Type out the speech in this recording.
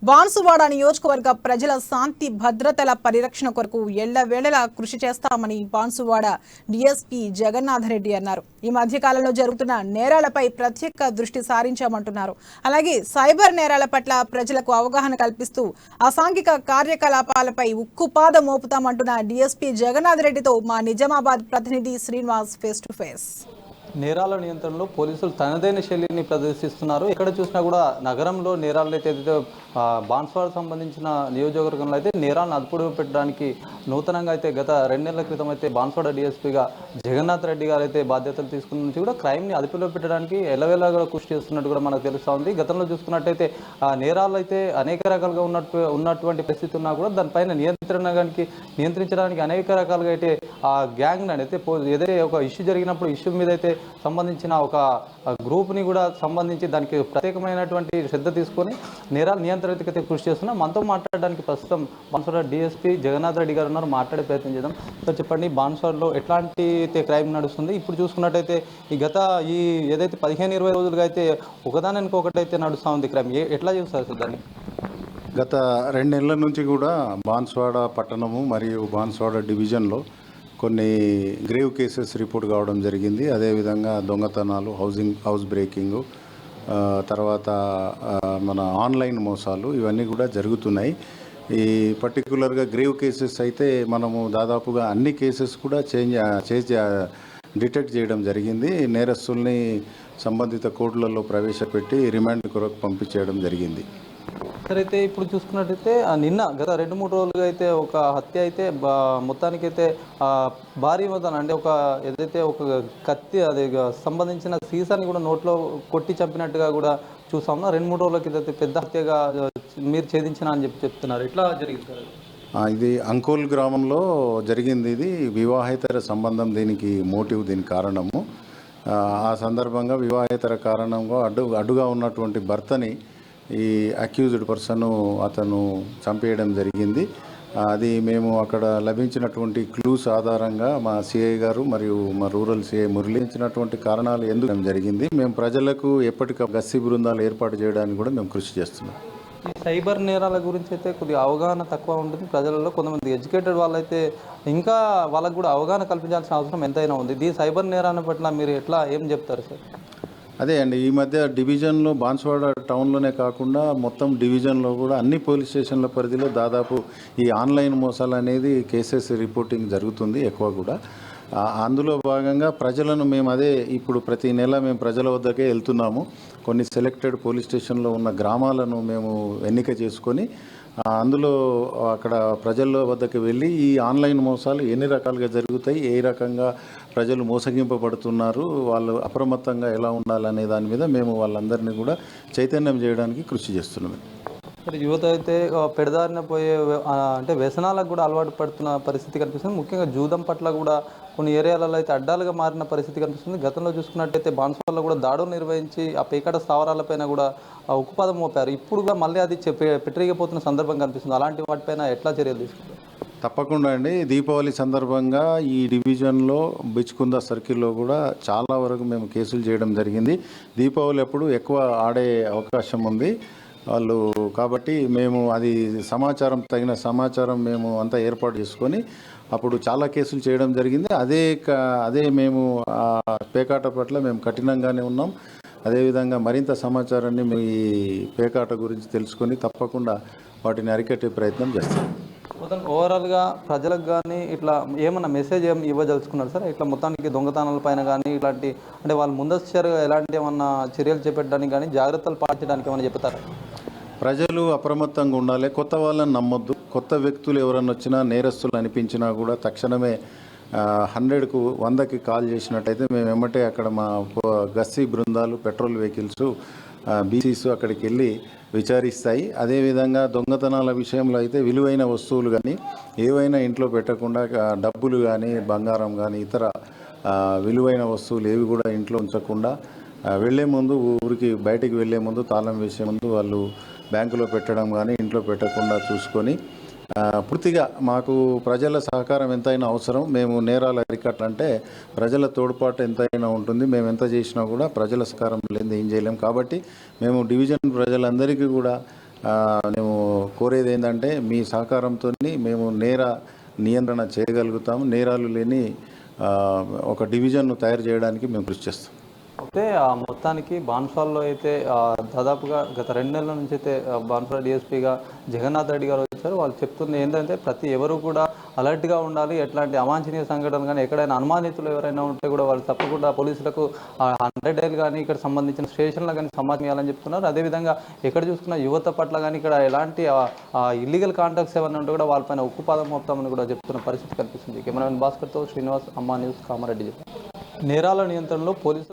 బాన్సువాడ నియోజకవర్గ ప్రజల శాంతి భద్రతల పరిరక్షణ కొరకు ఎళ్లవేళలా కృషి చేస్తామని బాన్సువాడ డీఎస్పీ జగన్నాథరెడ్డి అన్నారు. ఈ మధ్య కాలంలో జరుగుతున్న నేరాలపై ప్రత్యేక దృష్టి సారించామంటున్నారు. అలాగే సైబర్ నేరాల పట్ల ప్రజలకు అవగాహన కల్పిస్తూ అసాంఘిక కార్యకలాపాలపై ఉక్కుపాదం మోపుతామంటున్న డీఎస్పీ జగన్నాథరెడ్డితో మా నిజామాబాద్ ప్రతినిధి శ్రీనివాస్ ఫేస్ టు ఫేస్. నేరాల నియంత్రణలో పోలీసులు తనదైన శైలిని ప్రదర్శిస్తున్నారు. ఎక్కడ చూసినా కూడా నగరంలో నేరాలు అయితే బాన్స్వాడకు సంబంధించిన నియోజకవర్గంలో అయితే నేరాలను అదుపులో పెట్టడానికి నూతనంగా అయితే గత 2 నెలల క్రితం అయితే బాన్స్వాడ డీఎస్పీగా జగన్నాథ్ రెడ్డి గారు అయితే బాధ్యతలు తీసుకున్న నుంచి కూడా క్రైమ్ని అదుపులో పెట్టడానికి ఎల్లవేళగా కృషి చేస్తున్నట్టు కూడా మనకు తెలుస్తూ ఉంది. గతంలో చూసుకున్నట్టయితే నేరాలు అయితే అనేక రకాలుగా ఉన్నటువంటి పరిస్థితి ఉన్నా కూడా దానిపైన నియంత్రించడానికి అనేక రకాలుగా అయితే ఆ గ్యాంగ్ అయితే ఏదైతే ఒక ఇష్యూ జరిగినప్పుడు ఇష్యూ మీద అయితే సంబంధించిన ఒక గ్రూప్ని కూడా సంబంధించి దానికి ప్రత్యేకమైనటువంటి శ్రద్ధ తీసుకొని నేరాల నియంత్రణకైతే కృషి చేస్తున్నాం. మనతో మాట్లాడడానికి ప్రస్తుతం బాన్స్వాడ డీఎస్పీ జగన్నాథ్ రెడ్డి గారు ఉన్నారు. మాట్లాడే ప్రయత్నం చేద్దాం. సో చెప్పండి, బాన్స్వాడలో ఎట్లాంటి అయితే క్రైమ్ నడుస్తుంది? ఇప్పుడు చూసుకున్నట్టయితే ఈ ఏదైతే 15-20 రోజులుగా అయితే ఒకదానికి ఒకటైతే నడుస్తూ ఉంది క్రైమ్, ఎట్లా చూస్తారు సార్ దాన్ని? గత 2 నెలల నుంచి కూడా బాన్స్వాడ పట్టణము మరియు బాన్స్వాడ డివిజన్లో కొన్ని గ్రేవ్ కేసెస్ రిపోర్ట్ కావడం జరిగింది. అదేవిధంగా దొంగతనాలు, హౌస్ బ్రేకింగు, తర్వాత మన ఆన్లైన్ మోసాలు ఇవన్నీ కూడా జరుగుతున్నాయి. ఈ పర్టికులర్గా గ్రేవ్ కేసెస్ అయితే మనము దాదాపుగా అన్ని కేసెస్ కూడా డిటెక్ట్ చేయడం జరిగింది. నేరస్తుల్ని సంబంధిత కోర్టులలో ప్రవేశపెట్టి రిమాండ్ కొరకు పంపించేయడం జరిగింది. అయితే ఇప్పుడు చూసుకున్నట్టయితే నిన్న గత 2-3 రోజులుగా అయితే ఒక హత్య అయితే మొత్తానికైతే భారీ మొత్తం అంటే ఏదైతే ఒక కత్తి అది సంబంధించిన సీసాని కూడా నోట్లో కొట్టి చంపినట్టుగా కూడా చూసాము. 2-3 రోజుల కింద పెద్ద హత్యగా మీరు ఛేదించిన అని చెప్తున్నారు. ఎట్లా జరిగింది? ఇది అంకోల్ గ్రామంలో జరిగింది. ఇది వివాహేతర సంబంధం దీనికి మోటివ్, దీనికి కారణము. ఆ సందర్భంగా వివాహేతర కారణంగా అడ్డుగా ఉన్నటువంటి భర్తని ఈ అక్యూజ్డ్ పర్సన్ అతను చంపేయడం జరిగింది. అది మేము అక్కడ లభించినటువంటి క్లూస్ ఆధారంగా మా సిఐ గారు మరియు మా రూరల్ సిఐ మురళించినటువంటి కారణాలు ఎందుకు జరిగింది. మేము ప్రజలకు ఎప్పటికప్పుడు గస్తీ బృందాలు ఏర్పాటు చేయడానికి కూడా మేము కృషి చేస్తున్నాం. ఈ సైబర్ నేరాల గురించి అయితే కొద్దిగా అవగాహన తక్కువ ఉంటుంది ప్రజలలో. కొంతమంది ఎడ్యుకేటెడ్ వాళ్ళైతే ఇంకా వాళ్ళకు కూడా అవగాహన కల్పించాల్సిన అవసరం ఎంతైనా ఉంది. ఈ సైబర్ నేరాల పట్ల మీరు ఏం చెప్తారు సార్? అదే అండి, ఈ మధ్య డివిజన్లో బాన్స్వాడ టౌన్లోనే కాకుండా మొత్తం డివిజన్లో కూడా అన్ని పోలీస్ స్టేషన్ల పరిధిలో దాదాపు ఈ ఆన్లైన్ మోసాలు అనేది కేసెస్ రిపోర్టింగ్ జరుగుతుంది ఎక్కువ కూడా. అందులో భాగంగా ప్రజలను మేము ఇప్పుడు ప్రతి నెల మేము ప్రజల వద్దకే వెళ్తున్నాము. కొన్ని సెలెక్టెడ్ పోలీస్ స్టేషన్లో ఉన్న గ్రామాలను మేము ఎన్నిక చేసుకొని అందులో అక్కడ ప్రజల వద్దకు వెళ్ళి ఈ ఆన్లైన్ మోసాలు ఎన్ని రకాలుగా జరుగుతాయి, ఏ రకంగా ప్రజలు మోసగింపబడుతున్నారు, వాళ్ళు అప్రమత్తంగా ఎలా ఉండాలనే దాని మీద మేము వాళ్ళందరినీ కూడా చైతన్యం చేయడానికి కృషి చేస్తున్నాం. యువత అయితే పెడదారిన పోయే అంటే వ్యసనాలకు కూడా అలవాటు పడుతున్న పరిస్థితి కనిపిస్తుంది. ముఖ్యంగా జూదం పట్ల కూడా కొన్ని ఏరియాలలో అయితే అడ్డాలుగా మారిన పరిస్థితి కనిపిస్తుంది. గతంలో చూసుకున్నట్టయితే బాన్స్వాడలో కూడా దాడులు నిర్వహించి ఆ పేకాట స్థావరాలపైన కూడా ఉక్కుపాదం మోపారు. ఇప్పుడు కూడా మళ్ళీ అది పెట్టిరిగిపోతున్న సందర్భం కనిపిస్తుంది. అలాంటి వాటిపైన ఎట్లా చర్యలు తీసుకుంటారు? తప్పకుండా అండి. దీపావళి సందర్భంగా ఈ డివిజన్లో బిచ్కుంద సర్కిల్లో కూడా చాలా వరకు మేము కేసులు చేయడం జరిగింది. దీపావళి అప్పుడు ఎక్కువ ఆడే అవకాశం ఉంది వాళ్ళు, కాబట్టి మేము అది తగిన సమాచారం మేము అంతా ఏర్పాటు చేసుకొని అప్పుడు చాలా కేసులు చేయడం జరిగింది. అదే మేము పేకాట పట్ల మేము కఠినంగానే ఉన్నాం. అదేవిధంగా మరింత సమాచారాన్ని మీ పేకాట గురించి తెలుసుకొని తప్పకుండా వాటిని అరికట్టే ప్రయత్నం చేస్తాం. ఓవరాల్గా ప్రజలకు కానీ ఇట్లా ఏమన్నా మెసేజ్ ఇవ్వదలుచుకున్నారు సార్? ఇట్లా మొత్తానికి దొంగతనాల పైన కానీ ఇట్లాంటి అంటే వాళ్ళు ముందస్తుగా ఎలాంటి ఏమన్నా చర్యలు చేపట్టడానికి కానీ జాగ్రత్తలు పాటించడానికి ఏమైనా చెప్తారా? ప్రజలు అప్రమత్తంగా ఉండాలి. కొత్త వాళ్ళని నమ్మొద్దు. కొత్త వ్యక్తులు ఎవరన్నా వచ్చినా, నేరస్తులు అనిపించినా కూడా తక్షణమే 100కి కాల్ చేసినట్టయితే మేము వెంబటే అక్కడ మా గస్తీ బృందాలు, పెట్రోల్ వెహికల్స్, బీసీస్ అక్కడికి వెళ్ళి విచారిస్తాయి. అదేవిధంగా దొంగతనాల విషయంలో అయితే విలువైన వస్తువులు కానీ ఏవైనా ఇంట్లో పెట్టకుండా, డబ్బులు కానీ బంగారం కానీ ఇతర విలువైన వస్తువులు ఏవి కూడా ఇంట్లో ఉంచకుండా ఊరికి బయటికి వెళ్ళే ముందు తాళం వేసే ముందు వాళ్ళు బ్యాంకులో పెట్టడం కానీ ఇంట్లో పెట్టకుండా చూసుకొని పూర్తిగా మాకు ప్రజల సహకారం ఎంతైనా అవసరం. మేము నేరాలు అరికట్లంటే ప్రజల తోడ్పాటు ఎంతైనా ఉంటుంది. మేము ఎంత చేసినా కూడా ప్రజల సహకారం లేనిది ఏం చేయలేం. కాబట్టి మేము డివిజన్ ప్రజలందరికీ కూడా మేము కోరేది ఏంటంటే మీ సహకారంతో మేము నేర నియంత్రణ చేయగలుగుతాము. నేరాలు లేని ఒక డివిజన్ను తయారు చేయడానికి మేము కృషి చేస్తాం. అయితే మొత్తానికి బాన్స్వాడలో అయితే దాదాపుగా గత 2 నెలల నుంచి అయితే బాన్స్వాడ డిఎస్పీగా జగన్నాథ్ రెడ్డి గారు వచ్చారు. వాళ్ళు చెప్తుంది ఏంటంటే ఎవరు కూడా అలర్ట్గా ఉండాలి. ఎట్లాంటి అవాంఛనీయ సంఘటనలు కానీ ఎక్కడైనా అనుమానితులు ఎవరైనా ఉంటే కూడా వాళ్ళు తప్పకుండా పోలీసులకు 100 డైల్ కానీ ఇక్కడ సంబంధించిన స్టేషన్లో కానీ సమాచారం ఇవ్వాలని చెప్తున్నారు. అదేవిధంగా ఎక్కడ చూసుకున్న యువత పట్ల కానీ ఇక్కడ ఎలాంటి ఇల్లీగల్ కాంటాక్ట్స్ ఏమైనా ఉంటే కూడా వాళ్ళపైన ఉక్కుపాదం మోపుతామని కూడా చెప్తున్న పరిస్థితి కనిపిస్తుంది. కెమెరామెన్ భాస్కర్తో శ్రీనివాస్, అమ్మా న్యూస్, కామారెడ్డి జిల్లా. నేరాల నియంత్రణలో పోలీసులు